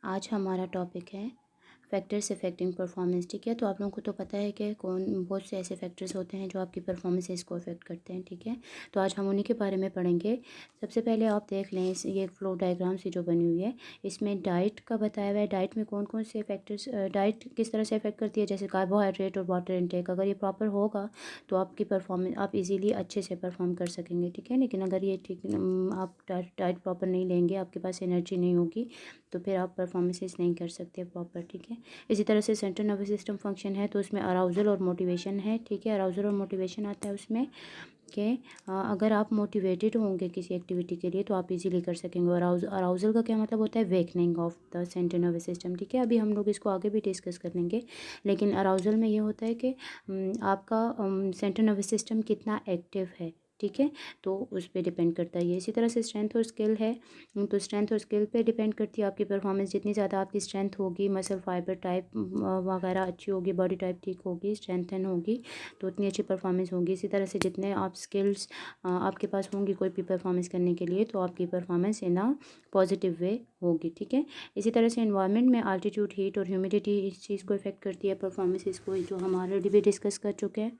आज हमारा टॉपिक है फैक्टर्स अफेक्टिंग परफॉर्मेंस। ठीक है, तो आप लोगों को तो पता है कि बहुत से ऐसे फैक्टर्स होते हैं जो आपकी परफॉर्मेंस को अफेक्ट करते हैं। ठीक है, तो आज हम उन्हीं के बारे में पढ़ेंगे। सबसे पहले आप देख लें ये फ्लो डायग्राम से जो बनी हुई है, इसमें डाइट का बताया हुआ है। डाइट में कौन कौन से फैक्टर्स, डाइट किस तरह से अफेक्ट करती है, जैसे कार्बोहाइड्रेट और वाटर इनटेक। अगर ये प्रॉपर होगा तो आपकी परफॉर्मेंस आप इजीली अच्छे से परफॉर्म कर सकेंगे। ठीक है, लेकिन अगर ये ठीक आप डाइट प्रॉपर नहीं लेंगे, आपके पास एनर्जी नहीं होगी, तो फिर आप परफॉर्मेंसेस नहीं कर सकते प्रॉपर। ठीक है, इसी तरह से सेंट्रल नर्वस सिस्टम फंक्शन है, तो उसमें अराउजल और मोटिवेशन है। ठीक है, अराउजल और मोटिवेशन आता है उसमें कि अगर आप मोटिवेटेड होंगे किसी एक्टिविटी के लिए तो आप इजीली कर सकेंगे। और अराउजल का क्या मतलब होता है, wakening of the central nervous system. ठीक है, अभी हम लोग इसको आगे भी डिस्कस कर लेंगे, लेकिन अराउजल में ये होता है कि आपका सेंट्रल नर्वस सिस्टम कितना एक्टिव है। ठीक है, तो उस पर डिपेंड करता है ये। इसी तरह से स्ट्रेंथ और स्किल है, तो स्ट्रेंथ और स्किल पे डिपेंड करती है आपकी परफॉर्मेंस। जितनी ज़्यादा आपकी स्ट्रेंथ होगी, मसल फाइबर टाइप वगैरह अच्छी होगी, बॉडी टाइप ठीक होगी, स्ट्रेंथन होगी, तो उतनी अच्छी परफॉर्मेंस होगी। इसी तरह से जितने आप स्किल्स आपके पास होंगी कोई भी परफॉर्मेंस करने के लिए, तो आपकी performance in a positive way होगी। ठीक है, इसी तरह से एनवायरनमेंट में आल्टीट्यूड, हीट और ह्यूमिडिटी इस चीज़ को इफेक्ट करती है परफॉर्मेंस को, जो हम ऑलरेडी भी डिस्कस कर चुके हैं।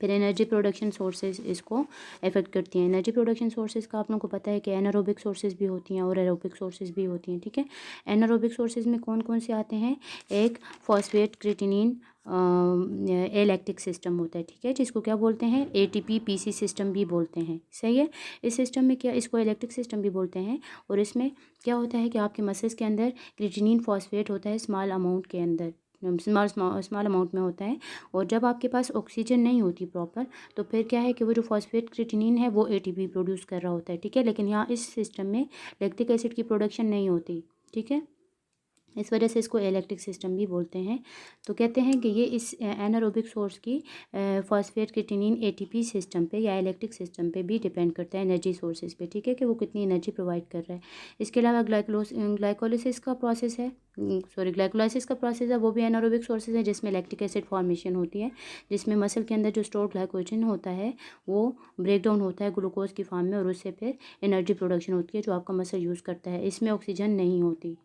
फिर एनर्जी प्रोडक्शन सोर्सेज इसको इफेक्ट करती हैं। एनर्जी प्रोडक्शन सोर्सेज का आप लोगों को पता है कि एनारोबिक सोर्सेज भी होती हैं और एरोबिक सोर्सेज भी होती हैं। ठीक है, एनारोबिक सोर्सेज में कौन कौन से आते हैं, एक फॉस्फेट क्रिएटिनिन एलैक्टिक सिस्टम होता है। ठीक है, जिसको क्या बोलते हैं, एटीपी पीसी सिस्टम भी बोलते हैं। सही है, इस सिस्टम में क्या, इसको इलेक्ट्रिक सिस्टम भी बोलते हैं। और इसमें क्या होता है कि आपके मसल्स के अंदर क्रिएटिनिन फॉस्फेट होता है स्मॉल अमाउंट के अंदर, स्मॉल अमाउंट में होता है। और जब आपके पास ऑक्सीजन नहीं होती प्रॉपर, तो फिर क्या है कि वो जो फॉस्फेट क्रिएटिनिन है वो एटीपी प्रोड्यूस कर रहा होता है। ठीक है, लेकिन यहाँ इस सिस्टम में लैक्टिक एसिड की प्रोडक्शन नहीं होती। ठीक है, इस वजह से इसको इलेक्ट्रिक सिस्टम भी बोलते हैं। तो कहते हैं कि ये इस एनारोबिक सोर्स की फॉस्फेट क्रिएटिनिन एटीपी सिस्टम पे या इलेक्ट्रिक सिस्टम पे भी डिपेंड करता है, एनर्जी सोर्सेज पे। ठीक है, कि वो कितनी एनर्जी प्रोवाइड कर रहा है। इसके अलावा ग्लाइकोलिसिस का प्रोसेस है, ग्लाइकोलाइसिस का प्रोसेस है, वो भी एनारोबिक सोर्सेज है, जिसमें लैक्टिक एसिड फॉर्मेशन होती है, जिसमें मसल के अंदर जो स्टोर ग्लाइकोजन होता है वो ब्रेक डाउन होता है ग्लूकोज की फॉर्म में, और उससे फिर एनर्जी प्रोडक्शन होती है जो आपका मसल यूज़ करता है। इसमें ऑक्सीजन नहीं होती।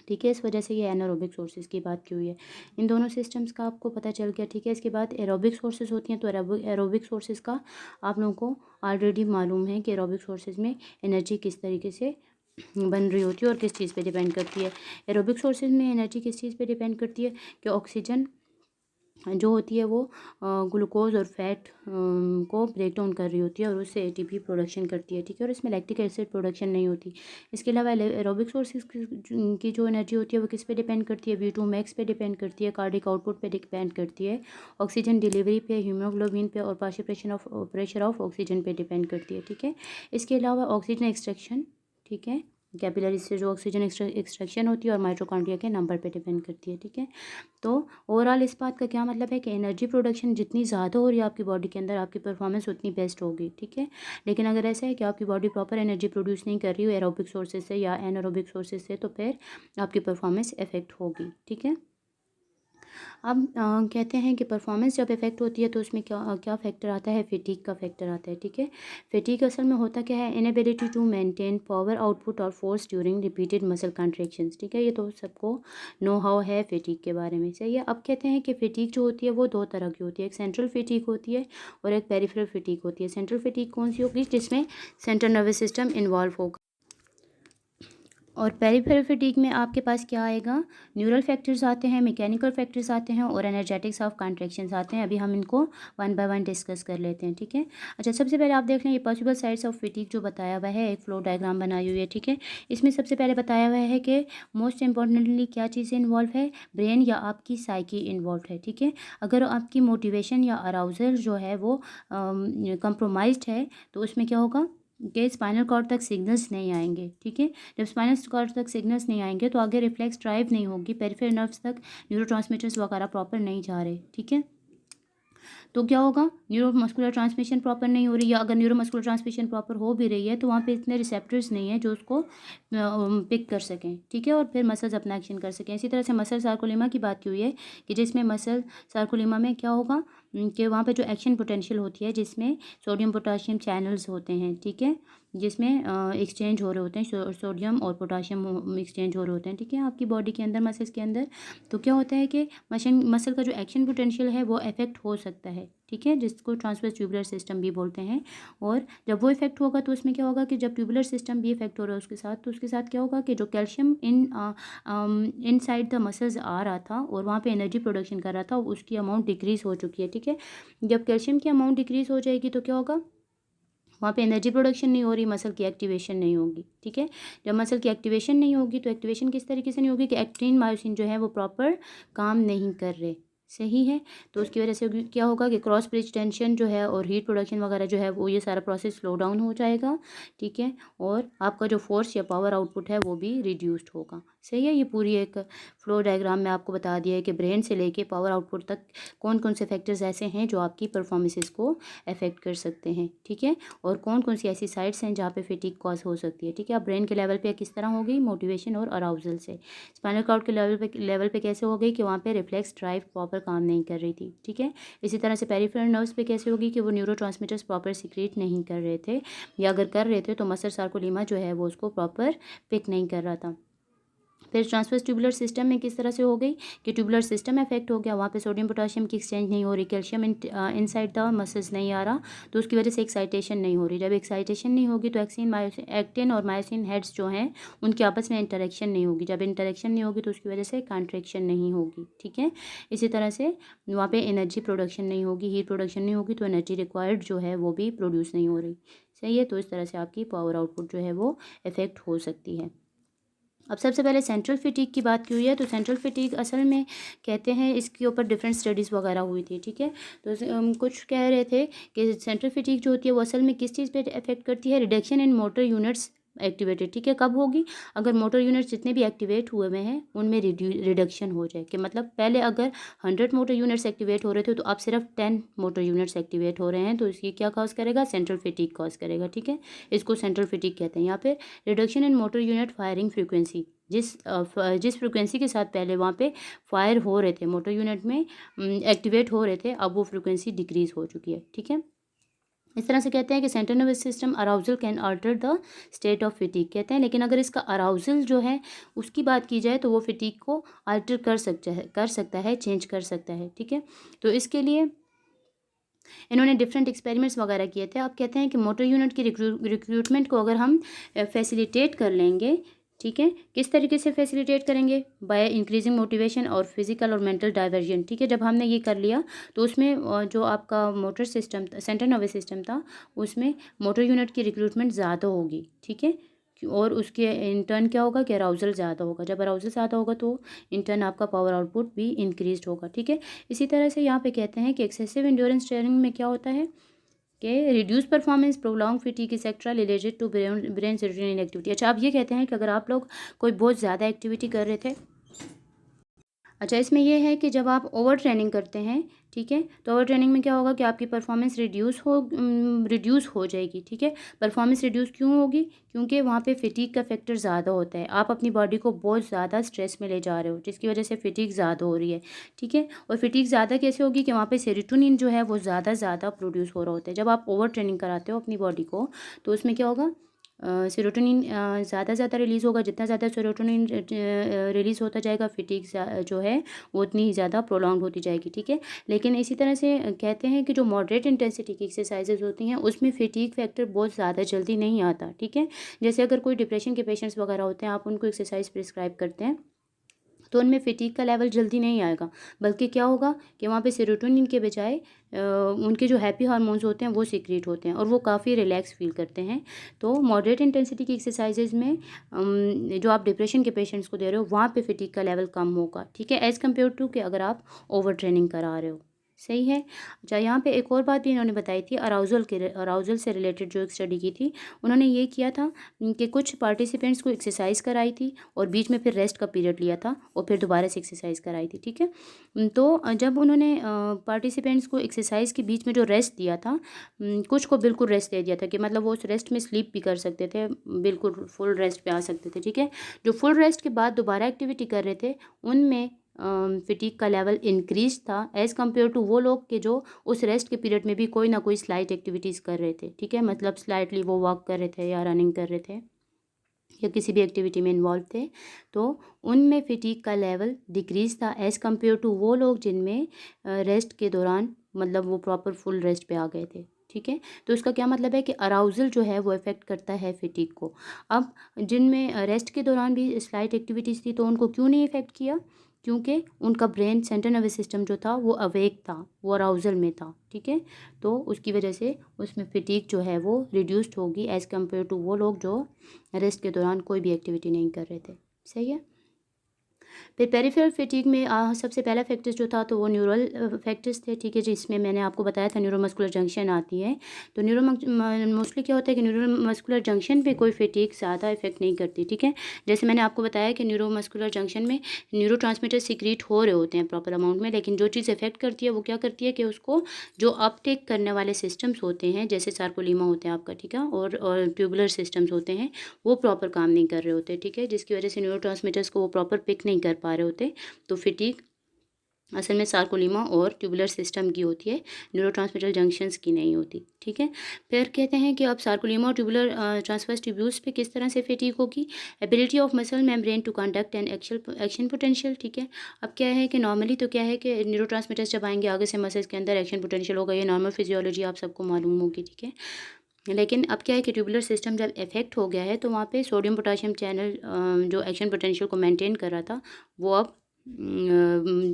ठीक है, इस वजह से ये एनारोबिक सोर्सेज की बात की हुई है। इन दोनों सिस्टम्स का आपको पता चल गया। ठीक है, इसके बाद एरोबिक सोर्सेज होती हैं, तो एरोबिक सोर्सेज का आप लोगों को ऑलरेडी मालूम है कि एरोबिक सोर्सेज में एनर्जी किस तरीके से बन रही होती है और किस चीज़ पे डिपेंड करती है। एरोबिक सोर्सेज में एनर्जी किस चीज़ पे डिपेंड करती है कि ऑक्सीजन जो होती है वो ग्लूकोज और फैट को ब्रेक डाउन कर रही होती है और उससे एटीपी प्रोडक्शन करती है। ठीक है, और इसमें लैक्टिक एसिड प्रोडक्शन नहीं होती। इसके अलावा एरोबिक सोर्सेज की जो एनर्जी होती है वो किस पे डिपेंड करती है, V2 मैक्स पे डिपेंड करती है, कार्डिक आउटपुट पे डिपेंड करती है, ऑक्सीजन डिलीवरी पे, हीमोग्लोबिन पे और प्रेशर ऑफ ऑक्सीजन पे डिपेंड करती है। ठीक है, इसके अलावा ऑक्सीजन एक्सट्रैक्शन, ठीक है, कैपिलरी से जो ऑक्सीजन एक्सट्रैक्शन होती है, और माइटोकॉन्ड्रिया के नंबर पे डिपेंड करती है। ठीक है, तो ओवरऑल इस बात का क्या मतलब है कि एनर्जी प्रोडक्शन जितनी ज़्यादा हो रही है आपकी बॉडी के अंदर, आपकी परफॉर्मेंस उतनी बेस्ट होगी। ठीक है, लेकिन अगर ऐसा है कि आपकी बॉडी प्रॉपर एनर्जी प्रोड्यूस नहीं कर रही हो एरोबिक सोर्सेज से या एनारोबिक सोर्सेज से, तो फिर आपकी परफॉर्मेंस इफेक्ट होगी। ठीक है, अब कहते हैं कि परफॉर्मेंस जब इफेक्ट होती है तो उसमें क्या क्या फैक्टर आता है, फिटीग का फैक्टर आता है। ठीक है, फिटीग असल में होता क्या है, inability to maintain power output और force during repeated muscle contractions. ठीक है, ये तो सबको नो हाउ है फिटीग के बारे में। सही है, अब कहते हैं कि फिटीग जो होती है वो दो तरह की होती है, एक सेंट्रल फिटीग होती है और एक पेरिफेरल फिटीग होती है। सेंट्रल फिटीग कौन सी होगी, जिसमें सेंट्रल नर्वस सिस्टम इन्वॉल्व होगा। और पेरिफेरल फटीग में आपके पास क्या आएगा, न्यूरल फैक्टर्स आते हैं, मैकेनिकल फैक्टर्स आते हैं और एनर्जेटिक्स ऑफ कॉन्ट्रैक्शंस आते हैं। अभी हम इनको वन बाय वन डिस्कस कर लेते हैं। ठीक है, अच्छा, सबसे पहले आप देख लें ये पॉसिबल साइड्स ऑफ फटीग जो बताया हुआ है, एक फ्लो डायग्राम बनाई हुई है। ठीक है, इसमें सबसे पहले बताया हुआ है कि मोस्ट इंपॉर्टेंटली क्या चीज़ें इन्वॉल्व है, ब्रेन या आपकी साइकी इन्वॉल्व है। ठीक है, अगर आपकी मोटिवेशन या अराउजल जो है वो कंप्रोमाइज्ड है, तो उसमें क्या होगा कि स्पाइनल कॉर्ड तक सिग्नल्स नहीं आएंगे। ठीक है, जब स्पाइनल कॉर्ड तक सिग्नल्स नहीं आएंगे तो आगे रिफ्लेक्स ड्राइव नहीं होगी, पेरिफेरल नर्व्स तक न्यूरोट्रांसमीटर्स वगैरह प्रॉपर नहीं जा रहे। ठीक है, तो क्या होगा, न्यूरोमस्कुलर ट्रांसमिशन प्रॉपर नहीं हो रही, या अगर न्यूरोमस्कुलर ट्रांसमिशन प्रॉपर हो भी रही है तो वहाँ पे इतने रिसेप्टर्स नहीं है जो उसको पिक कर सकें। ठीक है, और फिर मसल्स अपना एक्शन कर सकें। इसी तरह से मसल सार्कोलेमा की बात की हुई है कि जिसमें मसल सार्कोलेमा में क्या होगा कि वहाँ पे जो एक्शन पोटेंशियल होती है, जिसमें सोडियम पोटाशियम चैनल्स होते हैं। ठीक है, जिसमें एक्सचेंज हो रहे होते हैं, सोडियम और पोटाशियम एक्सचेंज हो रहे होते हैं, ठीक है, आपकी बॉडी के अंदर, मसल्स के अंदर। तो क्या होता है कि मसल का जो एक्शन पोटेंशियल है वो अफेक्ट हो सकता है, ठीक है, जिसको ट्रांसवर्स ट्यूबुलर सिस्टम भी बोलते हैं। और जब वो इफेक्ट होगा तो उसमें क्या होगा कि जब ट्यूबुलर सिस्टम भी इफेक्ट हो रहा है उसके साथ, तो उसके साथ क्या होगा कि जो calcium inside the muscles आ रहा था और वहाँ पे एनर्जी प्रोडक्शन कर रहा था, उसकी अमाउंट डिक्रीज़ हो चुकी है, ठीक है। जब कैल्शियम की अमाउंट डिक्रीज़ हो जाएगी तो क्या होगा, वहाँ पे एनर्जी प्रोडक्शन नहीं हो रही, मसल की एक्टिवेशन नहीं होगी, ठीक है। जब मसल की एक्टिवेशन नहीं होगी तो एक्टिवेशन किस तरीके से नहीं होगी कि एक्टिन मायोसिन जो है वो प्रॉपर काम नहीं कर रहे, सही है। तो उसकी वजह से क्या होगा कि क्रॉस ब्रिज टेंशन जो है और हीट प्रोडक्शन वगैरह जो है वो, ये सारा प्रोसेस स्लो डाउन हो जाएगा, ठीक है। और आपका जो फोर्स या पावर आउटपुट है वो भी रिड्यूस्ड होगा, सही है। ये पूरी एक फ्लो डायग्राम में आपको बता दिया है कि ब्रेन से लेके पावर आउटपुट तक कौन कौन से फैक्टर्स ऐसे हैं जो आपकी परफॉर्मेंसेस को अफेक्ट कर सकते हैं, ठीक है। और कौन कौन सी ऐसी साइट्स हैं जहाँ पे फटीग कॉज हो सकती है, ठीक है। अब ब्रेन के लेवल पे किस तरह हो गई, मोटिवेशन और अराउजल से। स्पाइनल कॉर्ड के लेवल पे कैसे हो गई कि वहाँ पे रिफ्लेक्स ड्राइव प्रॉपर काम नहीं कर रही थी, ठीक है। इसी तरह से पेरिफेरल नर्व्स पे कैसे होगी कि वो न्यूरोट्रांसमीटर्स प्रॉपर सीक्रेट नहीं कर रहे थे, या अगर कर रहे थे तो मसल सार्कोलीमा जो है वो उसको प्रॉपर पिक नहीं कर रहा था। फिर ट्रांसवर्स ट्यूबुलर सिस्टम में किस तरह से हो गई कि ट्यूबुलर सिस्टम इफेक्ट हो गया, वहाँ पे सोडियम पोटाशियम की एक्सचेंज नहीं हो रही, कैल्शियम इनसाइड द मसल्स नहीं आ रहा, तो उसकी वजह से एक्साइटेशन नहीं हो रही। जब एक्साइटेशन नहीं होगी तो एक्टिन और मायोसिन हेड्स जो हैं उनके आपस में इंटरेक्शन नहीं होगी, जब इंटरेक्शन नहीं होगी तो उसकी वजह से कॉन्ट्रैक्शन नहीं होगी, ठीक है। इसी तरह से वहाँ पे एनर्जी प्रोडक्शन नहीं होगी, हीट प्रोडक्शन नहीं होगी, तो एनर्जी रिक्वायर्ड जो है वो भी प्रोड्यूस नहीं हो रही, सही है। तो इस तरह से आपकी पावर आउटपुट जो है वो इफेक्ट हो सकती है। अब सबसे पहले सेंट्रल फिटीग की बात की हुई है, तो सेंट्रल फिटीग असल में कहते हैं इसके ऊपर डिफरेंट स्टडीज़ वगैरह हुई थी, ठीक है। तो कुछ कह रहे थे कि सेंट्रल फिटीग जो होती है वो असल में किस चीज़ पे इफेक्ट करती है, reduction in motor units activated, ठीक है। कब होगी, अगर मोटर यूनिट्स जितने भी एक्टिवेट हुए हुए हैं उनमें रिडक्शन हो जाए, कि मतलब पहले अगर 100 मोटर यूनिट्स एक्टिवेट हो रहे थे तो अब सिर्फ 10 मोटर यूनिट्स एक्टिवेट हो रहे हैं, तो इसकी क्या कॉज करेगा, सेंट्रल फिटीग कॉज करेगा, ठीक है। इसको सेंट्रल फिटीग कहते हैं। यहाँ पे reduction in motor unit firing frequency, जिस फ्रिक्वेंसी के साथ पहले वहाँ पे फायर हो रहे थे, मोटर यूनिट में एक्टिवेट हो रहे थे, अब वो फ्रिक्वेंसी डिक्रीज हो चुकी है, ठीक है। इस तरह से कहते हैं कि central nervous system arousal can alter the state of फिटीग, कहते हैं, लेकिन अगर इसका अराउजल जो है उसकी बात की जाए तो वो फिटीग को अल्टर कर सकता है, चेंज कर सकता है, ठीक है। तो इसके लिए इन्होंने डिफरेंट एक्सपेरिमेंट्स वगैरह किए थे। अब कहते हैं कि मोटर यूनिट की रिक्रूटमेंट को अगर हम फैसिलिटेट कर लेंगे, ठीक है, किस तरीके से फैसिलिटेट करेंगे, बाय इंक्रीजिंग मोटिवेशन और फिजिकल और मेंटल डाइवर्जन, ठीक है। जब हमने ये कर लिया तो उसमें जो आपका motor system, central nervous system था, उसमें मोटर यूनिट की रिक्रूटमेंट ज़्यादा होगी, ठीक है। और उसके इंटर्न क्या होगा कि अराउजल ज़्यादा होगा, जब अराउजल ज़्यादा होगा तो इंटर्न आपका पावर आउटपुट भी इंक्रीज होगा, ठीक है। इसी तरह से यहाँ पे कहते हैं कि एक्सेसिव इंड्योरेंस ट्रेनिंग में क्या होता है कि reduce performance, prolong fatigue etcetera related to brain serotonin activity. अच्छा, आप ये कहते हैं कि अगर आप लोग कोई बहुत ज़्यादा एक्टिविटी कर रहे थे, अच्छा, इसमें यह है कि जब आप ओवर ट्रेनिंग करते हैं, ठीक है, तो ओवर ट्रेनिंग में क्या होगा कि आपकी परफॉर्मेंस रिड्यूस हो जाएगी, ठीक है। परफॉर्मेंस रिड्यूस क्यों होगी, क्योंकि वहाँ पे फिटीग का फैक्टर ज़्यादा होता है, आप अपनी बॉडी को बहुत ज़्यादा स्ट्रेस में ले जा रहे हो, जिसकी वजह से फिटीग ज़्यादा हो रही है, ठीक है। और फिटीग ज़्यादा कैसे होगी कि वहाँ पे सेरोटोनिन जो है वो ज़्यादा प्रोड्यूस हो रहा होता है। जब आप ओवर ट्रेनिंग कराते हो अपनी बॉडी को तो उसमें क्या होगा, सेरोटोनिन ज़्यादा रिलीज़ होगा, जितना ज़्यादा सेरोटोनिन रिलीज़ होता जाएगा, फिटीग जो है वो उतनी ही ज़्यादा प्रोलॉन्ग होती जाएगी, ठीक है। लेकिन इसी तरह से कहते हैं कि जो मॉडरेट इंटेंसिटी की एक्सरसाइजेज होती हैं उसमें फिटीग फैक्टर बहुत ज़्यादा जल्दी नहीं आता, ठीक है। जैसे अगर कोई डिप्रेशन के पेशेंट्स वगैरह होते हैं, आप उनको एक्सरसाइज प्रिस्क्राइब करते हैं तो उनमें फिटीग का लेवल जल्दी नहीं आएगा, बल्कि क्या होगा कि वहाँ पे सेरोटोनिन के बजाय उनके जो हैप्पी हार्मोन्स होते हैं वो सीक्रेट होते हैं और वो काफ़ी रिलैक्स फील करते हैं। तो मॉडरेट इंटेंसिटी की एक्सरसाइजेज में जो आप डिप्रेशन के पेशेंट्स को दे रहे हो वहाँ पे फिटीग का लेवल कम होगा, ठीक है, एज़ कम्पेयर टू कि अगर आप ओवर ट्रेनिंग करा रहे हो, सही है। अच्छा, यहाँ पे एक और बात भी इन्होंने बताई थी, अराउजल से रिलेटेड जो एक स्टडी की थी, उन्होंने ये किया था कि कुछ पार्टिसिपेंट्स को एक्सरसाइज कराई थी और बीच में फिर रेस्ट का पीरियड लिया था और फिर दोबारा से एक्सरसाइज कराई थी, ठीक है। तो जब उन्होंने पार्टिसिपेंट्स को एक्सरसाइज के बीच में जो रेस्ट दिया था, कुछ को बिल्कुल रेस्ट दे दिया था कि मतलब वो उस रेस्ट में स्लीप भी कर सकते थे, बिल्कुल फुल रेस्ट पे आ सकते थे, ठीक है। जो फुल रेस्ट के बाद दोबारा एक्टिविटी कर रहे थे उनमें फिटीक का लेवल इंक्रीज था एज़ कम्पेयर टू वो लोग के जो उस रेस्ट के पीरियड में भी कोई ना कोई स्लाइट एक्टिविटीज़ कर रहे थे, ठीक है, मतलब स्लाइटली वो वॉक कर रहे थे या रनिंग कर रहे थे या किसी भी एक्टिविटी में इन्वॉल्व थे, तो उनमें फिटीक का लेवल डिक्रीज था एज़ कम्पेयर टू वो लोग जिनमें रेस्ट के दौरान मतलब वो प्रॉपर फुल रेस्ट पे आ गए थे, ठीक है। तो इसका क्या मतलब है कि अराउजल जो है वो इफ़ेक्ट करता है फिटीक को। अब जिनमें रेस्ट के दौरान भी स्लाइट एक्टिविटीज़ थी तो उनको क्यों नहीं इफ़ेक्ट किया, क्योंकि उनका ब्रेन सेंट्रल नर्वस सिस्टम जो था वो अवेक था, वो अराउजल में था, ठीक है। तो उसकी वजह से उसमें फिटीक जो है वो रिड्यूस्ड होगी एज़ कम्पेयर टू वो लोग जो रेस्ट के दौरान कोई भी एक्टिविटी नहीं कर रहे थे, सही है। फिर पेरिफेरल फैटिग में सबसे पहला फैक्टर्स जो था तो वो न्यूरल फैक्टर्स थे, ठीक है, जिसमें मैंने आपको बताया था न्यूरोमस्कुलर जंक्शन आती है। तो मोस्टली क्या होता है कि न्यूरोमस्कुलर जंक्शन पे कोई फैटिग ज़्यादा इफेक्ट नहीं करती, ठीक है। जैसे मैंने आपको बताया कि न्यूरोमस्कुलर जंक्शन में न्यूरोट्रांसमीटर सीक्रेट हो रहे होते हैं प्रॉपर अमाउंट में, लेकिन जो चीज़ इफेक्ट करती है वो क्या करती है कि उसको जो अपटेक करने वाले सिस्टम्स होते हैं जैसे सार्कोलीमा होते हैं आपका, ठीक है, और ट्यूबुलर सिस्टम्स होते हैं वो प्रॉपर काम नहीं कर रहे होते, ठीक है, जिसकी वजह से न्यूरोट्रांसमीटर्स को वो प्रॉपर पिक नहीं कर पा रहे होते। तो फिटीग असल में सार्कोलीमा और ट्यूबुलर सिस्टम की होती है, न्यूरोट्रांसमीटर जंक्शंस की नहीं होती, ठीक है। फिर कहते हैं कि अब सार्कोलीमा और ट्यूबुलर ट्रांसवर्स ट्यूब्यूल्स पे किस तरह से फिटीग होगी, ability of muscle membrane to conduct and action potential, ठीक है। अब क्या है कि नॉर्मली तो क्या है कि न्यूरोट्रांसमीटर्स जब आएंगे आगे से मसल्स के अंदर एक्शन पोटेंशियल होगा, ये नॉर्मल फिजियोलॉजी आप सबको मालूम होगी, ठीक है। लेकिन अब क्या है कि ट्यूबुलर सिस्टम जब इफेक्ट हो गया है तो वहाँ पे सोडियम पोटाशियम चैनल जो एक्शन पोटेंशियल को मेंटेन कर रहा था वो अब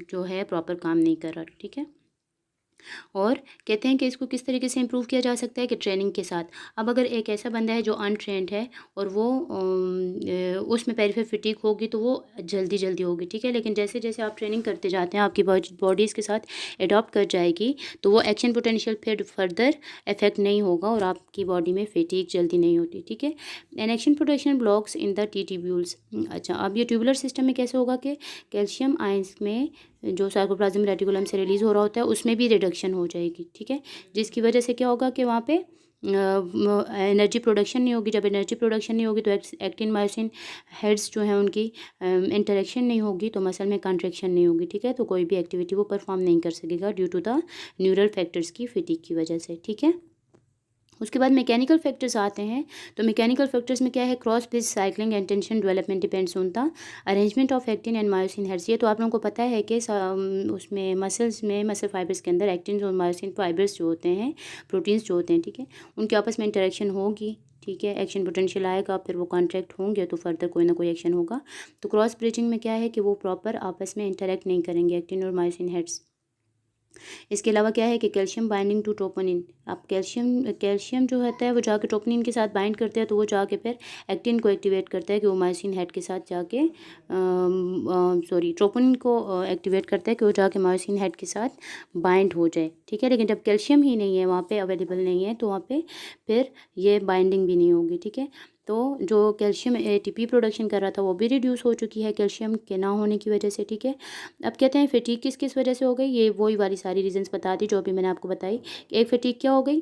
जो है प्रॉपर काम नहीं कर रहा, ठीक है। और कहते हैं कि इसको किस तरीके से इम्प्रूव किया जा सकता है कि ट्रेनिंग के साथ। अब अगर एक ऐसा बंदा है जो अनट्रेंड है और वो उसमें पेरिफेरल फटीग होगी तो वो जल्दी जल्दी होगी, ठीक है, लेकिन जैसे जैसे आप ट्रेनिंग करते जाते हैं आपकी बॉडी इसके साथ एडॉप्ट कर जाएगी तो वो एक्शन पोटेंशियल फिर फर्दर इफेक्ट नहीं होगा और आपकी बॉडी में फटीग जल्दी नहीं होती, ठीक है। An action potential blocks in the T tubules. अच्छा, अब ये ट्यूबुलर सिस्टम में कैसे होगा कि कैल्शियम आयंस में जो सार्कोप्लाज्म रेटिकुलम से रिलीज़ हो रहा होता है उसमें भी रिडक्शन हो जाएगी, ठीक है, जिसकी वजह से क्या होगा कि वहाँ पे एनर्जी प्रोडक्शन नहीं होगी। जब एनर्जी प्रोडक्शन नहीं होगी तो एक्टिन मायोसिन हेड्स जो हैं उनकी इंटरेक्शन नहीं होगी तो मसल में कंट्रैक्शन नहीं होगी, ठीक है, तो कोई भी एक्टिविटी वो परफॉर्म नहीं कर सकेगा due to the neural factors की फिटीग की वजह से, ठीक है। उसके बाद मैकेनिकल फैक्टर्स आते हैं। तो मैकेनिकल फैक्टर्स में क्या है, cross bridge cycling and tension development depends on the arrangement of actin and myosin heads. ये तो आप लोगों को पता है कि उसमें मसल्स में मसल फाइबर्स के अंदर एक्टिन और मायोसिन फाइबर्स जो होते हैं, प्रोटीन्स जो होते हैं, ठीक है, उनके आपस में इंटरेक्शन होगी, ठीक है, एक्शन पोटेंशियल आएगा फिर वो कॉन्ट्रैक्ट होंगे तो फर्दर कोई ना कोई एक्शन होगा। तो क्रॉस ब्रिजिंग में क्या है कि वो प्रॉपर आपस में इंटरेक्ट नहीं करेंगे एक्टिन और मायोसिन हेड्स। इसके अलावा क्या है कि कैल्शियम बाइंडिंग टू ट्रोपोनिन। अब कैल्शियम जो होता है वो जाके ट्रोपोनिन के साथ बाइंड करता है तो वो जाके फिर एक्टिन को एक्टिवेट करता है कि वो मायोसिन हेड के साथ जाके ट्रोपोनिन को एक्टिवेट करता है कि वो जाके मायोसिन हेड के साथ बाइंड हो जाए, ठीक है। लेकिन जब कैल्शियम ही नहीं है वहाँ पे अवेलेबल नहीं है तो वहाँ पे फिर ये बाइंडिंग भी नहीं होगी, ठीक है। तो जो कैल्शियम एटीपी प्रोडक्शन कर रहा था वो भी रिड्यूस हो चुकी है कैल्शियम के ना होने की वजह से, ठीक है। अब कहते हैं फटीग किस किस वजह से हो गई, ये वही वाली सारी रीजंस बता दी जो अभी मैंने आपको बताई। एक फटीग क्या हो गई,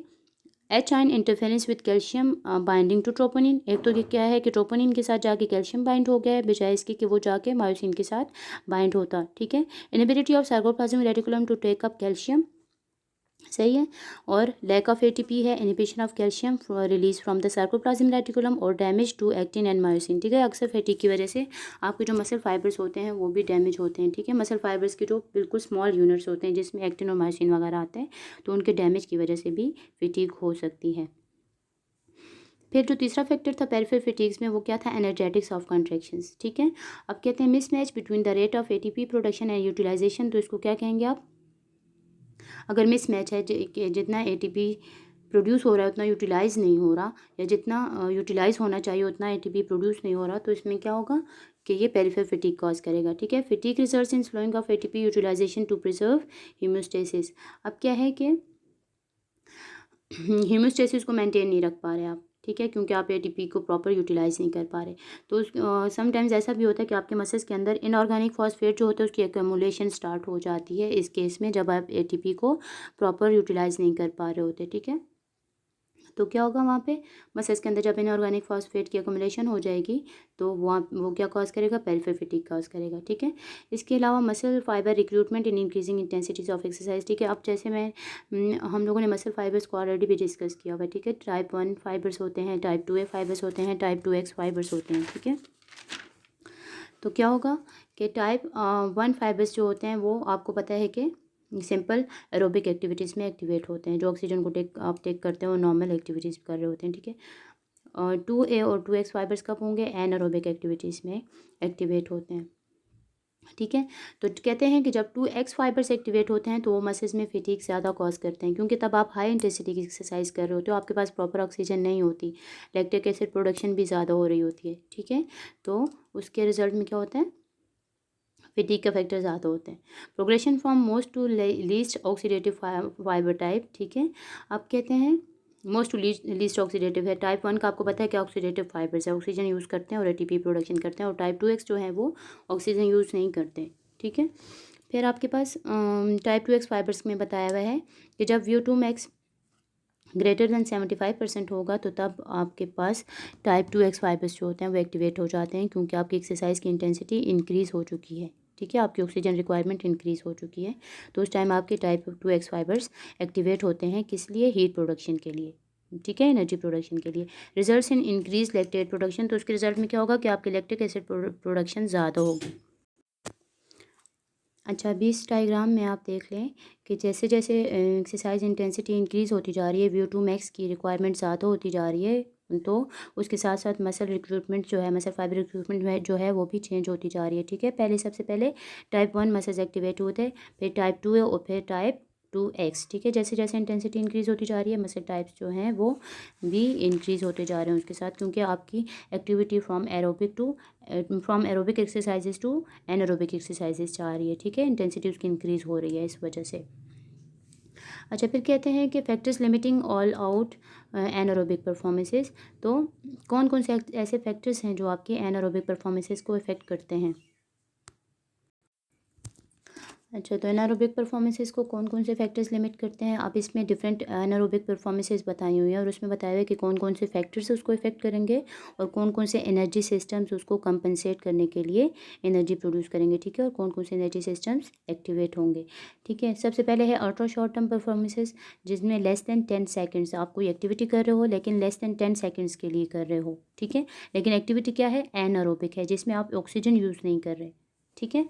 H ion interference with calcium binding to troponin. एक तो ये क्या है कि ट्रोपोनिन के साथ जाके कैल्शियम बाइंड हो गया है बजाय इसके कि वो जाके मायोसिन के साथ बाइंड होता, ठीक है। Inability of sarcoplasm reticulum to take up calcium, सही है। और लैक ऑफ एटीपी है, inhibition of calcium release from the sarcoplasm reticulum और damage to actin and myosin, ठीक है। अक्सर फैटिग की वजह से आपके जो मसल फाइबर्स होते हैं वो भी डैमेज होते हैं, ठीक है। मसल फाइबर्स के जो बिल्कुल स्मॉल यूनिट्स होते हैं जिसमें एक्टिन और मायोसिन वगैरह आते हैं तो उनके डैमेज की वजह से भी फैटिग हो सकती है। फिर जो तीसरा फैक्टर था पेरिफेरल फैटिग्स में वो क्या था, एनर्जेटिक्स ऑफ कॉन्ट्रैक्शंस, ठीक है। अब कहते हैं mismatch between the rate of ATP production and utilization. तो इसको क्या कहेंगे आप, अगर मिसमैच है कि जितना एटीपी प्रोड्यूस हो रहा है उतना यूटिलाइज़ नहीं हो रहा या जितना यूटिलाइज़ होना चाहिए उतना एटीपी प्रोड्यूस नहीं हो रहा तो इसमें क्या होगा कि ये पेरिफेरल फटीग कॉज करेगा, ठीक है। Fatigue results in slowing of ATP utilization to preserve homeostasis. अब क्या है कि हीमोस्टेसिस को मेंटेन नहीं रख पा रहे आप, ठीक है, क्योंकि आप एटीपी को प्रॉपर यूटिलाइज नहीं कर पा रहे। तो समटाइम्स ऐसा भी होता है कि आपके मसल्स के अंदर इनऑर्गेनिक फॉस्फेट जो होता है उसकी एक्यूमुलेशन स्टार्ट हो जाती है इस केस में जब आप एटीपी को प्रॉपर यूटिलाइज नहीं कर पा रहे होते, ठीक है। तो क्या होगा वहाँ पे मसल्स के अंदर जब इनऑर्गेनिक फॉस्फेट की अकोमोडेशन हो जाएगी तो वहाँ वो क्या कॉज करेगा, पेरिफेरल फटीग कॉज करेगा। ठीक है, इसके अलावा muscle fibre recruitment in increasing intensities of exercise. ठीक है, अब जैसे हम लोगों ने मसल फाइबर्स को ऑलरेडी भी डिस्कस किया हुआ है। ठीक है, टाइप 1 फाइबर्स होते हैं, टाइप 2A फाइबर्स होते हैं, टाइप 2X फाइबर्स होते हैं। ठीक है, तो क्या होगा कि टाइप 1 फाइबर्स जो होते हैं वो आपको पता है कि सिंपल एरोबिक एक्टिविटीज़ में एक्टिवेट होते हैं। जो ऑक्सीजन को आप टेक करते हैं वो नॉर्मल एक्टिविटीज़ कर रहे होते हैं। ठीक है, और 2A और 2X फाइबर्स कब होंगे, एनारोबिक एक्टिविटीज़ में एक्टिवेट होते हैं। ठीक है, तो कहते हैं कि जब 2X फाइबर्स एक्टिवेट होते हैं तो वो मसल्स में फटीग ज़्यादा कॉज करते हैं, क्योंकि तब आप हाई इंटेंसिटी की एक्सरसाइज कर रहे होते हो, आपके पास प्रॉपर ऑक्सीजन नहीं होती, लैक्टिक एसिड प्रोडक्शन भी ज़्यादा हो रही होती है। ठीक है, तो उसके रिजल्ट में क्या होता है, फटीग के फैक्टर ज़्यादा होते हैं। Progression from most to least oxidative fibre type. ठीक है, अब कहते हैं मोस्ट टू लीस्ट ऑक्सीडेटिव है। टाइप 1 का आपको पता है कि ऑक्सीडेटिव फाइबर्स है, ऑक्सीजन यूज़ करते हैं और ATP प्रोडक्शन करते हैं, और टाइप 2X जो है वो ऑक्सीजन यूज़ नहीं करते। ठीक है, फिर आपके पास टाइप 2X फाइबर्स में बताया हुआ है कि जब VO2 max ग्रेटर दैन 75% होगा तो तब आपके पास टाइप 2X फाइबर्स जो होते हैं वो एक्टिवेट हो जाते हैं, क्योंकि आपकी एक्सरसाइज की इंटेंसिटी इंक्रीज़ हो चुकी है। ठीक है, आपकी ऑक्सीजन रिक्वायरमेंट इंक्रीज़ हो चुकी है, तो उस टाइम आपके टाइप 2X फाइबर्स एक्टिवेट होते हैं। किस लिए, हीट प्रोडक्शन के लिए। ठीक है, एनर्जी प्रोडक्शन के लिए। Results in increase lactate production, तो उसके रिजल्ट में क्या होगा कि आपकी लैक्टिक एसिड प्रोडक्शन ज़्यादा होगी। अच्छा, अभी इस डायग्राम में आप देख लें कि जैसे जैसे एक्सरसाइज इंटेंसिटी इंक्रीज़ होती जा रही है, VO2 max की रिक्वायरमेंट ज़्यादा होती जा रही है, तो उसके साथ साथ मसल रिक्रूटमेंट जो है, मसल फाइबर रिक्रूटमेंट जो है वो भी चेंज होती जा रही है। ठीक है, पहले सबसे पहले टाइप 1 मसल्स एक्टिवेट होते हैं, फिर टाइप 2 है और फिर टाइप 2X। ठीक है, जैसे जैसे इंटेंसिटी इंक्रीज़ होती जा रही है मसल टाइप्स जो हैं वो भी इंक्रीज़ होते जा रहे हैं उसके साथ, क्योंकि आपकी activity from aerobic exercises to anaerobic exercises जा रही है। ठीक है, इंटेंसिटी उसकी इंक्रीज़ हो रही है इस वजह से। अच्छा, फिर कहते हैं कि factors limiting all out anaerobic performances, तो कौन कौन से ऐसे फैक्टर्स हैं जो आपके एनारोबिक परफॉर्मेंसेस को इफ़ेक्ट करते हैं। अच्छा, तो एनारोबिक परफॉर्मेंसेस को कौन कौन से फैक्टर्स लिमिट करते हैं। अब इसमें डिफरेंट एनारोबिक परफॉर्मेंसेस बताई हुई हैं और उसमें बताया हुआ है कि कौन कौन से फैक्टर्स उसको इफेक्ट करेंगे और कौन कौन से एनर्जी सिस्टम्स उसको कंपनसेट करने के लिए एनर्जी प्रोड्यूस करेंगे। ठीक है, और कौन कौन से एनर्जी सिस्टम्स एक्टिवेट होंगे। ठीक है, सबसे पहले है अल्ट्रा शॉर्ट टर्म परफॉर्मेंसेस, जिसमें लेस दैन 10 सेकेंड्स आप कोई एक्टिविटी कर रहे हो लेकिन लेस दैन 10 सेकेंड्स के लिए कर रहे हो। ठीक है, लेकिन एक्टिविटी क्या है, एनारोबिक है, जिसमें आप ऑक्सीजन यूज़ नहीं कर रहे। ठीक है,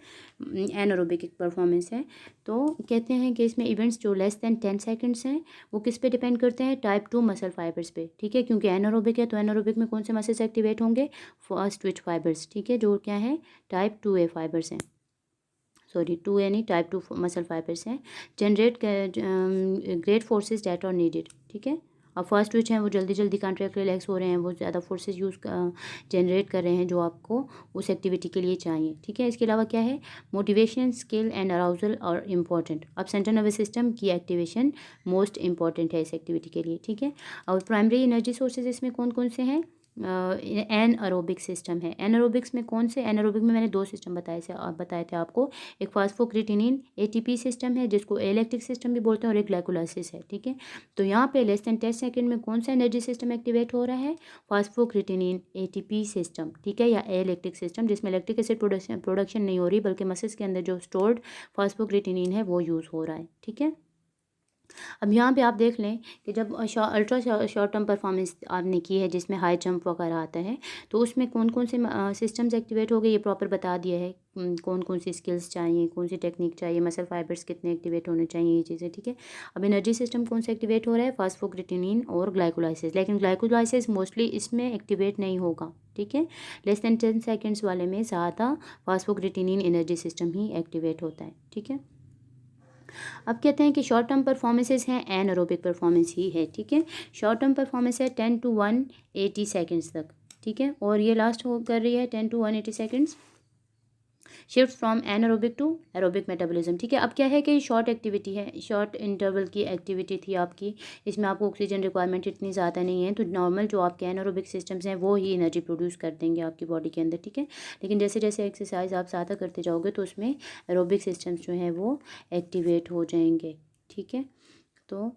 एनारोबिक एक परफॉर्मेंस है। तो कहते हैं कि इसमें इवेंट्स जो लेस दैन 10 सेकंड्स हैं वो किस पे डिपेंड करते हैं, टाइप 2 मसल फाइबर्स पे। ठीक है, क्योंकि एनारोबिक है तो एनारोबिक में कौन से मसल्स एक्टिवेट होंगे, फर्स्ट ट्विच फाइबर्स। ठीक है, जो क्या है, टाइप 2A फाइबर्स हैं, सॉरी 2A नहीं, टाइप 2 मसल फाइबर्स हैं। Generate great forces that are needed. ठीक है, अब फर्स्ट ट्विच हैं वो जल्दी जल्दी कॉन्ट्रैक्ट रिलैक्स हो रहे हैं, वो ज़्यादा फोर्सेज जनरेट कर रहे हैं जो आपको उस एक्टिविटी के लिए चाहिए। ठीक है, इसके अलावा क्या है, मोटिवेशन, स्किल एंड अराउजल और इम्पॉर्टेंट। अब सेंट्रल नर्वस सिस्टम की एक्टिवेशन मोस्ट इंपॉर्टेंट है इस एक्टिविटी के लिए। ठीक है, और प्राइमरी एनर्जी सोर्सेज इसमें कौन कौन से हैं, एनएरोबिक सिस्टम है। एनारोबिक्स में कौन से, एनारोबिक में मैंने 2 सिस्टम बताए थे आपको, एक फास्फोक्रिटिनिन ATP सिस्टम है जिसको एलेक्ट्रिक सिस्टम भी बोलते हैं, और एक ग्लाइकोलाइसिस है। ठीक है, तो यहाँ पे लेस दैन 10 सेकेंड में कौन सा एनर्जी सिस्टम एक्टिवेट हो रहा है, फास्फोक्रिटिनिन ATP सिस्टम। ठीक है, या इलेक्ट्रिक सिस्टम, जिसमें इलेक्ट्रिक एसिड प्रोडक्शन नहीं हो रही बल्कि मसल्स के अंदर जो स्टोर्ड फास्फोक्रिटिनिन है वो यूज़ हो रहा है। ठीक है, अब यहाँ पे आप देख लें कि जब अल्ट्रा शॉर्ट टर्म परफॉर्मेंस आपने की है जिसमें हाई जंप वगैरह आता है, तो उसमें कौन कौन से सिस्टम्स एक्टिवेट हो गए ये प्रॉपर बता दिया है, कौन कौन सी स्किल्स चाहिए, कौन सी टेक्निक चाहिए, मसल फाइबर्स कितने एक्टिवेट होने चाहिए, ये चीज़ें। ठीक है, अब एनर्जी सिस्टम कौन सा एक्टिवेट हो रहा है, फास्फोक्रिटिनिन और ग्लाइकोलाइसिस, लेकिन ग्लाइकोलाइसिस मोस्टली इसमें एक्टिवेट नहीं होगा। ठीक है, लेस दैन 10 सेकेंड्स वाले में ज़्यादा फास्फोक्रिटिनिन एनर्जी सिस्टम ही एक्टिवेट होता है। ठीक है, अब कहते हैं कि शॉर्ट टर्म परफॉर्मेंसेज हैं, एनारोबिक परफॉर्मेंस ही है। ठीक है, शॉर्ट टर्म परफॉर्मेंस है 10 to 180 सेकेंड्स तक। ठीक है, और ये लास्ट हो कर रही है 10 to 180 seconds, shift from anaerobic to aerobic metabolism. ठीक है, अब क्या है कि शॉर्ट एक्टिविटी है, शॉर्ट इंटरवल की एक्टिविटी थी आपकी, इसमें आपको ऑक्सीजन रिक्वायरमेंट इतनी ज़्यादा नहीं है, तो नॉर्मल जो आपके एनारोबिक सिस्टम्स हैं वो ही एनर्जी प्रोड्यूस कर देंगे आपकी बॉडी के अंदर। ठीक है, लेकिन जैसे जैसे एक्सरसाइज आप ज़्यादा करते जाओगे तो उसमें एरोबिक सिस्टम्स जो हैं वो एक्टिवेट हो जाएंगे। ठीक है, तो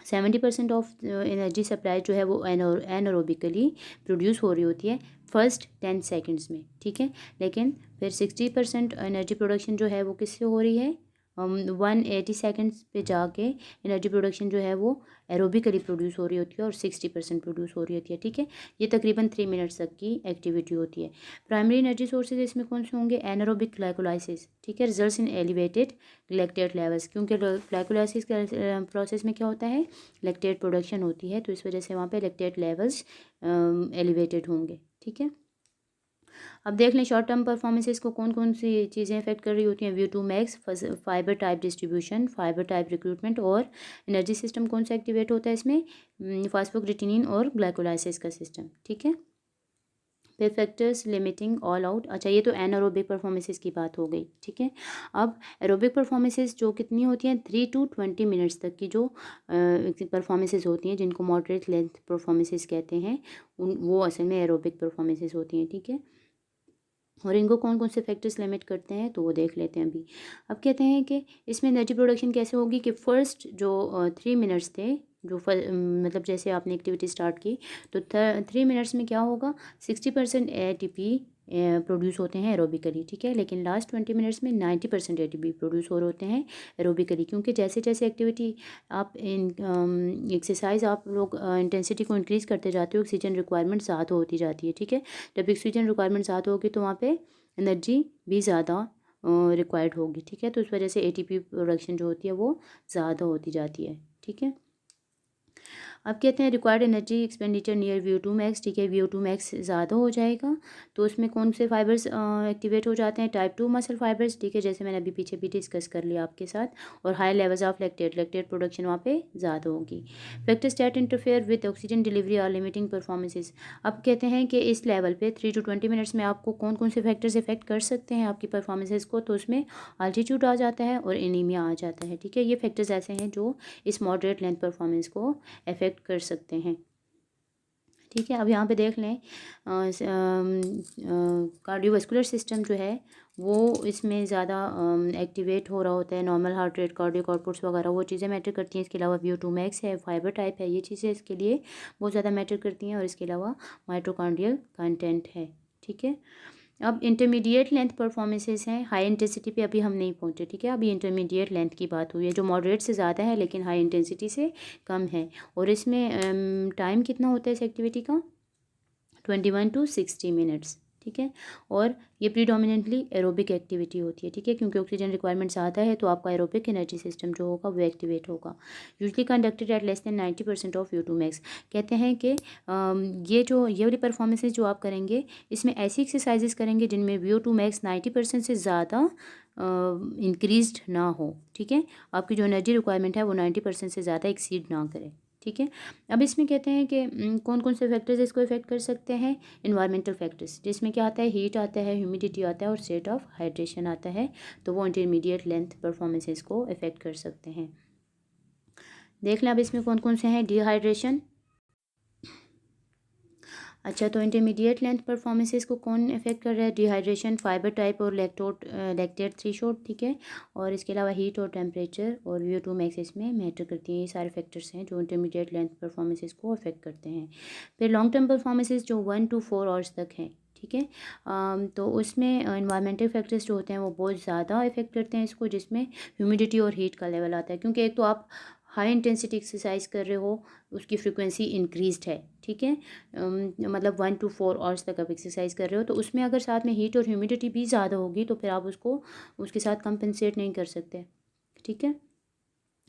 70% ऑफ एनर्जी सप्लाई जो है वो एनारोबिकली प्रोड्यूस हो रही होती है फर्स्ट 10 सेकंड्स में, ठीक है। लेकिन फिर 60% एनर्जी प्रोडक्शन जो है वो किससे हो रही है, 180 सेकंड्स पे जाके एनर्जी प्रोडक्शन जो है वो एरोबिकली प्रोड्यूस हो रही होती है और 60% प्रोड्यूस हो रही होती है, ठीक है। ये तकरीबन 3 मिनट्स तक की एक्टिविटी होती है। प्राइमरी एनर्जी सोर्सेज इसमें कौन से होंगे, एनारोबिक ग्लाइकोलाइसिस, ठीक है, results in elevated lactate levels, क्योंकि ग्लाइकोलाइसिस प्रोसेस में क्या होता है, लैक्टेट प्रोडक्शन होती है, तो इस वजह से वहाँ पे लैक्टेट लेवल्स एलिवेटेड होंगे, ठीक है। अब देख लें शॉर्ट टर्म परफॉर्मेंसेस को कौन कौन सी चीज़ें अफेक्ट कर रही होती हैं, VO2 max, fibre type distribution, fibre type recruitment और एनर्जी सिस्टम कौन सा एक्टिवेट होता है इसमें, फास्फोग्लिटिनिन और ग्लाइकोलाइसिस का सिस्टम, ठीक है। फिर फैक्टर्स लिमिटिंग ऑल आउट, अच्छा ये तो एनारोबिक परफॉर्मेंसेस की बात हो गई, ठीक है। अब एरोबिक परफॉर्मेंसेस जो कितनी होती हैं, 3 to 20 मिनट्स तक की जो परफॉर्मेंसेस होती हैं जिनको मॉडरेट लेंथ परफॉर्मेंसेस कहते हैं, वो असल में एरोबिक परफॉर्मेंसेस होती हैं, ठीक है। और इनको कौन कौन से फैक्टर्स लिमिट करते हैं तो वो देख लेते हैं अभी। अब कहते हैं कि इसमें एनर्जी प्रोडक्शन कैसे होगी कि फ़र्स्ट जो 3 मिनट्स थे, जो मतलब जैसे आपने एक्टिविटी स्टार्ट की तो 3 मिनट्स में क्या होगा, 60% ATP प्रोड्यूस होते हैं एरोबिकली, ठीक है। लेकिन लास्ट 20 मिनट्स में 90% ATP प्रोड्यूस हो रहे होते हैं एरोबिकली, क्योंकि जैसे जैसे एक्टिविटी आप एक्सरसाइज आप लोग इंटेंसिटी को इंक्रीज़ करते जाते हो, ऑक्सीजन रिक्वायरमेंट ज़्यादा होती जाती है, ठीक है। जब ऑक्सीजन रिक्वायरमेंट ज़्यादा होगी तो वहाँ पे एनर्जी भी ज़्यादा रिक्वायर्ड होगी, ठीक है। तो इस वजह से ATP प्रोडक्शन जो होती है वो ज़्यादा होती जाती है, ठीक है। अब कहते हैं required energy expenditure near VO2 max, ठीक है, VO2 मैक्स ज़्यादा हो जाएगा तो उसमें कौन से फाइबर्स एक्टिवेट हो जाते हैं, टाइप 2 मसल फाइबर्स, ठीक है, जैसे मैंने अभी पीछे भी डिस्कस कर लिया आपके साथ, और high levels of lactate production वहाँ पे ज़्यादा होगी। Factors that interfere with oxygen delivery are limiting performances, अब कहते हैं कि इस लेवल पे 3 to 20 मिनट्स में आपको कौन कौन से फैक्टर्स इफेक्ट कर सकते हैं आपकी परफॉर्मेंसेज को, तो उसमें अल्टीट्यूड आ जाता है और एनीमिया आ जाता है, ठीक है। ये फैक्टर्स ऐसे हैं जो इस मॉडरेट लेंथ परफॉर्मेंस को अफेक्ट कर सकते हैं, ठीक है। अब यहाँ पे देख लें कार्डियोवास्कुलर सिस्टम जो है वो इसमें ज़्यादा एक्टिवेट हो रहा होता है, नॉर्मल हार्ट रेट, कार्डियो कॉर्पुस वगैरह वो चीज़ें मैटर करती हैं। इसके अलावा VO2 मैक्स है, फाइबर टाइप है, ये चीज़ें इसके लिए बहुत ज़्यादा मैटर करती हैं, और इसके अलावा माइटोकॉन्ड्रियल कंटेंट है, ठीक है। अब इंटरमीडिएट लेंथ परफॉर्मेंसेस हैं, हाई इंटेंसिटी पे अभी हम नहीं पहुंचे, ठीक है। अभी इंटरमीडिएट लेंथ की बात हुई है जो मॉडरेट से ज़्यादा है लेकिन हाई इंटेंसिटी से कम है, और इसमें टाइम कितना होता है इस एक्टिविटी का, 21 to 60 मिनट्स, ठीक है। और ये प्रीडोमिनेंटली एरोबिक एक्टिविटी होती है, ठीक है, क्योंकि ऑक्सीजन रिक्वायरमेंट ज़्यादा है तो आपका एरोबिक एनर्जी सिस्टम जो होगा वो एक्टिवेट होगा। Usually conducted at less than 90% of VO2 max, कहते हैं कि ये वाली परफॉर्मेंसेज जो आप करेंगे इसमें ऐसी एक्सरसाइजेस करेंगे जिनमें VO2 मैक्स 90% से ज़्यादा इंक्रीज्ड ना हो, ठीक है। आपकी जो एनर्जी रिक्वायरमेंट है वो 90% से ज़्यादा एक्सीड ना करे, ठीक है। अब इसमें कहते हैं कि कौन कौन से फैक्टर्स इसको इफेक्ट कर सकते हैं, इन्वायरमेंटल फैक्टर्स, जिसमें क्या आता है, हीट आता है, ह्यूमिडिटी आता है और स्टेट ऑफ हाइड्रेशन आता है, तो वो इंटरमीडिएट लेंथ परफॉर्मेंसेस को इफेक्ट कर सकते हैं। देख लें अब इसमें कौन कौन से हैं, डिहाइड्रेशन, अच्छा तो इंटरमीडिएट लेंथ परफॉर्मेंसेस को कौन इफेक्ट कर रहा है, डिहाइड्रेशन, फाइबर टाइप और लैक्टेट थ्रेशोल्ड, ठीक है। और इसके अलावा हीट और टेम्परेचर और VO2 मैक्स इसमें मैटर करती हैं। ये सारे फैक्टर्स हैं जो इंटरमीडिएट लेंथ परफॉर्मेंसेस को अफेक्ट करते हैं। फिर लॉन्ग टर्म परफॉर्मेंसेस जो 1 to 4 आवर्स तक हैं, ठीक है, तो उसमें इन्वायरमेंटल फैक्टर्स जो होते हैं वो बहुत ज़्यादा इफेक्ट करते हैं इसको, जिसमें ह्यूमिडिटी और हीट का लेवल आता है, क्योंकि एक तो आप हाई इंटेंसिटी एक्सरसाइज कर रहे हो, उसकी फ्रिक्वेंसी इंक्रीज्ड है, ठीक है, मतलब 1 to 4 आवर्स तक आप एक्सरसाइज कर रहे हो, तो उसमें अगर साथ में हीट और ह्यूमिडिटी भी ज़्यादा होगी तो फिर आप उसको उसके साथ कंपनसेट नहीं कर सकते, ठीक है।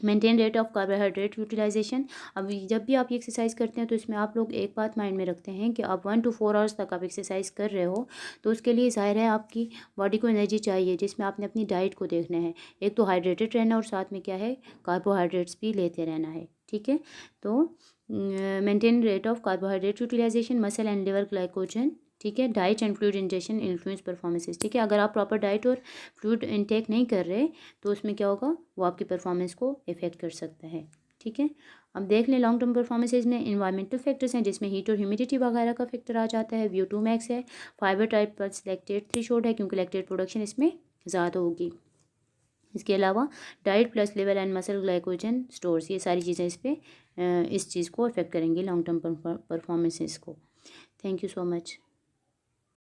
Maintain rate of carbohydrate utilization, अब जब भी आप ये एक्सरसाइज करते हैं तो इसमें आप लोग एक बात माइंड में रखते हैं कि आप 1 to 4 आवर्स तक आप एक्सरसाइज कर रहे हो, तो उसके लिए ज़ाहिर है आपकी बॉडी को एनर्जी चाहिए, जिसमें आपने अपनी डाइट को देखना है, एक तो हाइड्रेटेड रहना और साथ में क्या है, कार्बोहाइड्रेट्स भी लेते रहना है, ठीक है। तो maintain rate of carbohydrate utilization, muscle and liver glycogen, ठीक है, diet and fluid injection influence performances, ठीक है। अगर आप प्रॉपर डाइट और फ्लूइड इनटेक नहीं कर रहे तो उसमें क्या होगा, वो आपकी परफॉर्मेंस को इफेक्ट कर सकता है, ठीक है। अब देख लें लॉन्ग टर्म परफॉर्मेंसेज में इन्वायरमेंटल फैक्टर्स हैं, जिसमें हीट और ह्यूमिडिटी वगैरह का फैक्टर आ जाता है, VO2 मैक्स है, fibre type plus lactate threshold है क्योंकि लैक्टेट प्रोडक्शन इसमें ज़्यादा होगी, इसके अलावा diet plus liver and muscle glycogen stores, ये सारी चीज़ें इस पर इस चीज़ को अफेक्ट करेंगी, लॉन्ग टर्म परफॉर्मेंसेस को। Thank you so much.